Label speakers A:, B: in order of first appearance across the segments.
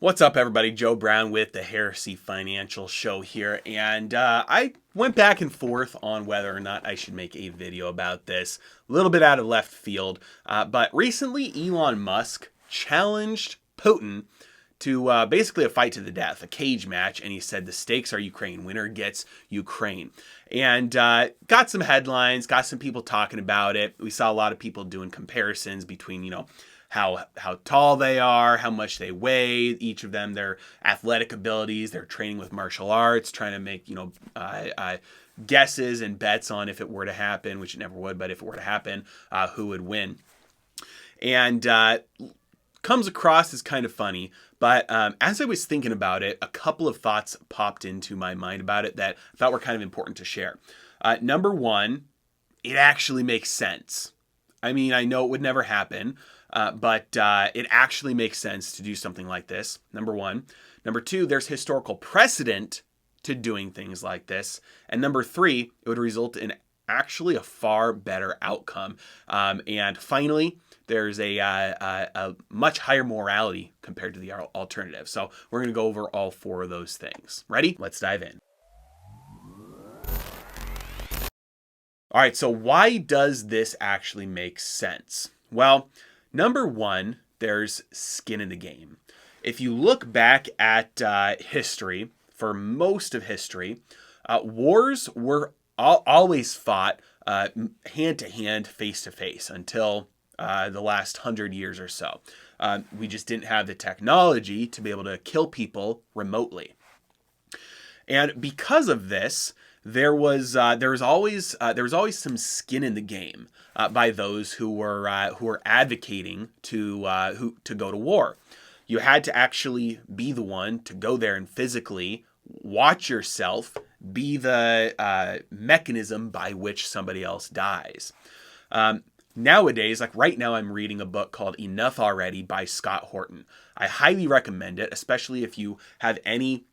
A: What's up, everybody? Joe Brown with the Heresy Financial Show here, and I went back and forth on whether or not I should make a video about this. A little bit out of left field, but recently Elon Musk challenged Putin to basically a fight to the death, a cage match, and he said the stakes are Ukraine. Winner gets Ukraine. And got some headlines, got some people talking about it. We saw a lot of people doing comparisons between, how tall they are, how much they weigh, each of them, their athletic abilities, their training with martial arts, trying to make, guesses and bets on if it were to happen, which it never would, but if it were to happen, who would win. And comes across as kind of funny, but as I was thinking about it, a couple of thoughts popped into my mind about it that I thought were kind of important to share. Number one, it actually makes sense. I mean, I know it would never happen, but it actually makes sense to do something like this, number one. Number two, there's historical precedent to doing things like this. And number three, it would result in actually a far better outcome. And finally, there's a much higher morality compared to the alternative. So we're going to go over all four of those things. Ready? Let's dive in. All right, so why does this actually make sense? Well, number one, there's skin in the game. If you look back at history, for most of history, wars were always fought hand to hand, face to face until the last 100 years or so. We just didn't have the technology to be able to kill people remotely. And because of this, there was always some skin in the game by those who were advocating to go to war. You had to actually be the one to go there and physically watch yourself be the mechanism by which somebody else dies. Nowadays, like right now, I'm reading a book called Enough Already by Scott Horton. I highly recommend it, especially if you have any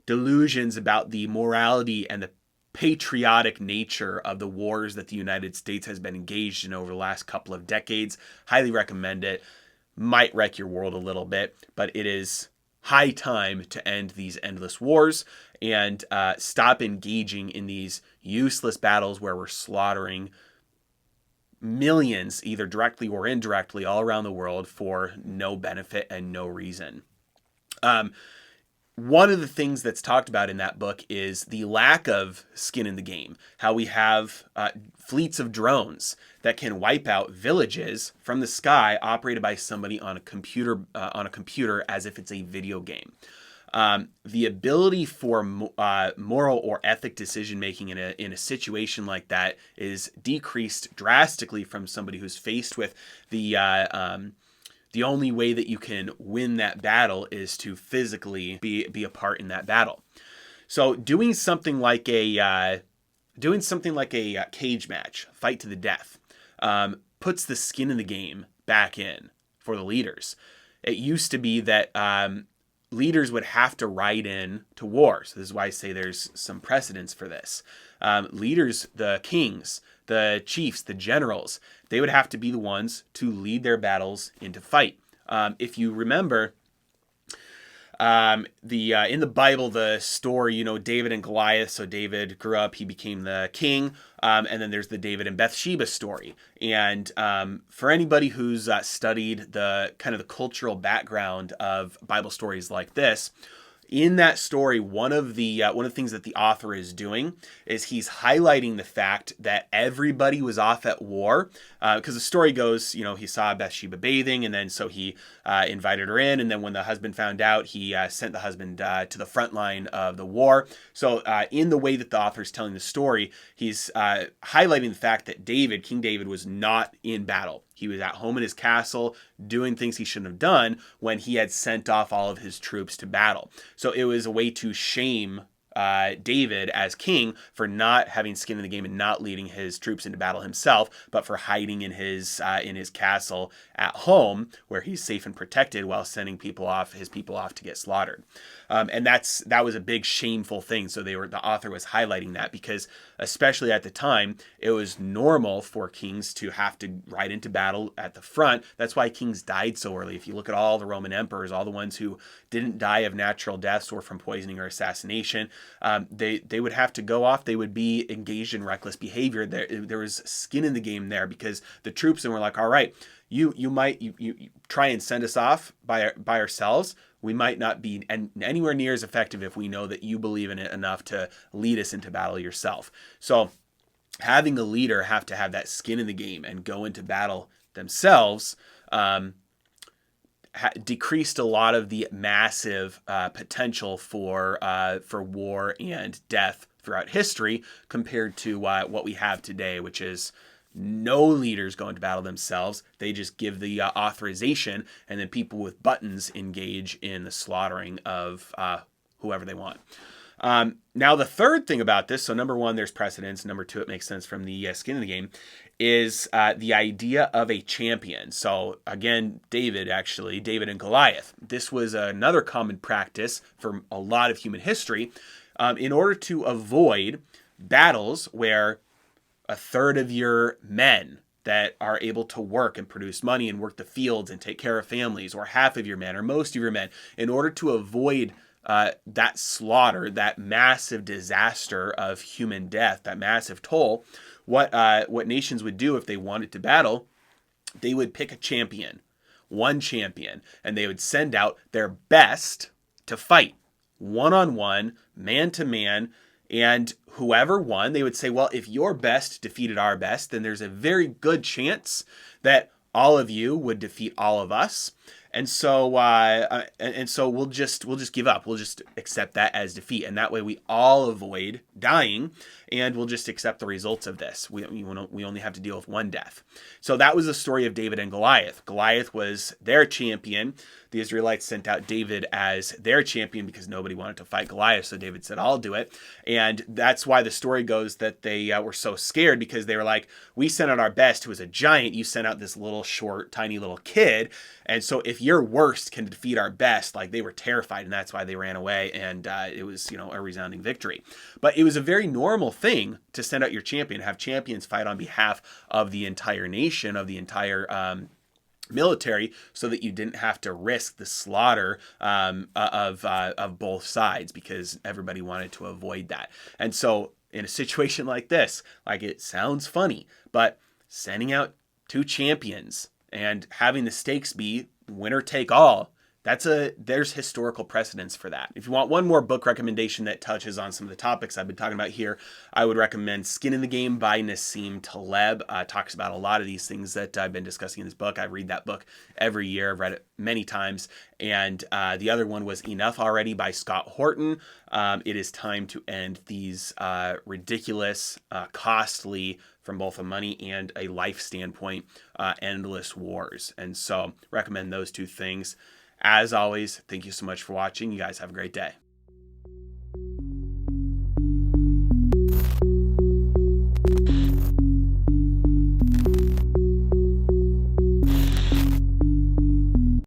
A: delusions about the morality and the patriotic nature of the wars that the United States has been engaged in over the last couple of decades. Highly recommend it. Might wreck your world a little bit, but it is high time to end these endless wars and stop engaging in these useless battles where we're slaughtering millions, either directly or indirectly, all around the world for no benefit and no reason. One of the things that's talked about in that book is the lack of skin in the game. How we have fleets of drones that can wipe out villages from the sky, operated by somebody on a computer as if it's a video game. The ability for moral or ethic decision making in a situation like that is decreased drastically from somebody who's faced with the only way that you can win that battle is to physically be a part in that battle. So doing something like a cage match, fight to the death, puts the skin in the game back in for the leaders. It used to be that leaders would have to ride in to war. So this is why I say there's some precedence for this. Leaders, the kings, the chiefs, the generals, they would have to be the ones to lead their battles into fight. If you remember, in the Bible, the story, David and Goliath. So David grew up, he became the king, and then there's the David and Bathsheba story. And for anybody who's studied the kind of the cultural background of Bible stories like this, in that story, one of the things that the author is doing is he's highlighting the fact that everybody was off at war, because the story goes, he saw Bathsheba bathing, and then so he invited her in, and then when the husband found out, he sent the husband to the front line of the war. So in the way that the author is telling the story, he's highlighting the fact that King David, was not in battle. He was at home in his castle doing things he shouldn't have done when he had sent off all of his troops to battle. So it was a way to shame David as king for not having skin in the game and not leading his troops into battle himself, but for hiding in his castle at home where he's safe and protected while sending his people off to get slaughtered. And that was a big shameful thing. So the author was highlighting that because especially at the time, it was normal for kings to have to ride into battle at the front. That's why kings died so early. If you look at all the Roman emperors, all the ones who didn't die of natural deaths or from poisoning or assassination. They would have to go off. They would be engaged in reckless behavior. There was skin in the game there, because the troops were like, all right, you try and send us off by ourselves. We might not be anywhere near as effective if we know that you believe in it enough to lead us into battle yourself. So having a leader have to have that skin in the game and go into battle themselves decreased a lot of the massive potential for war and death throughout history, compared to what we have today, which is no leaders go into battle themselves. They just give the authorization, and then people with buttons engage in the slaughtering of whoever they want. Now, the third thing about this, so number one, there's precedence. Number two, it makes sense from the skin of the game, is the idea of a champion. So again, David and Goliath. This was another common practice for a lot of human history, in order to avoid battles where a third of your men that are able to work and produce money and work the fields and take care of families, or half of your men or most of your men, in order to avoid that slaughter, that massive disaster of human death, that massive toll, what nations would do if they wanted to battle, they would pick a champion, one champion, and they would send out their best to fight, one-on-one, man-to-man, and whoever won, they would say, well, if your best defeated our best, then there's a very good chance that all of you would defeat all of us. And so we'll just give up. We'll just accept that as defeat, and that way we all avoid dying, and we'll just accept the results of this. We only have to deal with one death. So that was the story of David and Goliath. Goliath was their champion. The Israelites sent out David as their champion because nobody wanted to fight Goliath. So David said, I'll do it. And that's why the story goes that they were so scared, because they were like, we sent out our best, who was a giant. You sent out this little short, tiny little kid. And so if your worst can defeat our best, like, they were terrified, and that's why they ran away. And it was, a resounding victory. But it was a very normal thing to send out your champion, have champions fight on behalf of the entire nation, of the entire military, so that you didn't have to risk the slaughter of both sides, because everybody wanted to avoid that. And so in a situation like this, like, it sounds funny, but sending out two champions and having the stakes be winner take all, there's historical precedence for that. If you want one more book recommendation that touches on some of the topics I've been talking about here, I would recommend Skin in the Game by Nassim Taleb. Talks about a lot of these things that I've been discussing in this book. I read that book every year. I've read it many times. And the other one was Enough Already by Scott Horton. It is time to end these ridiculous, costly, from both a money and a life standpoint, endless wars. And so recommend those two things. As always, thank you so much for watching. You guys have a great day.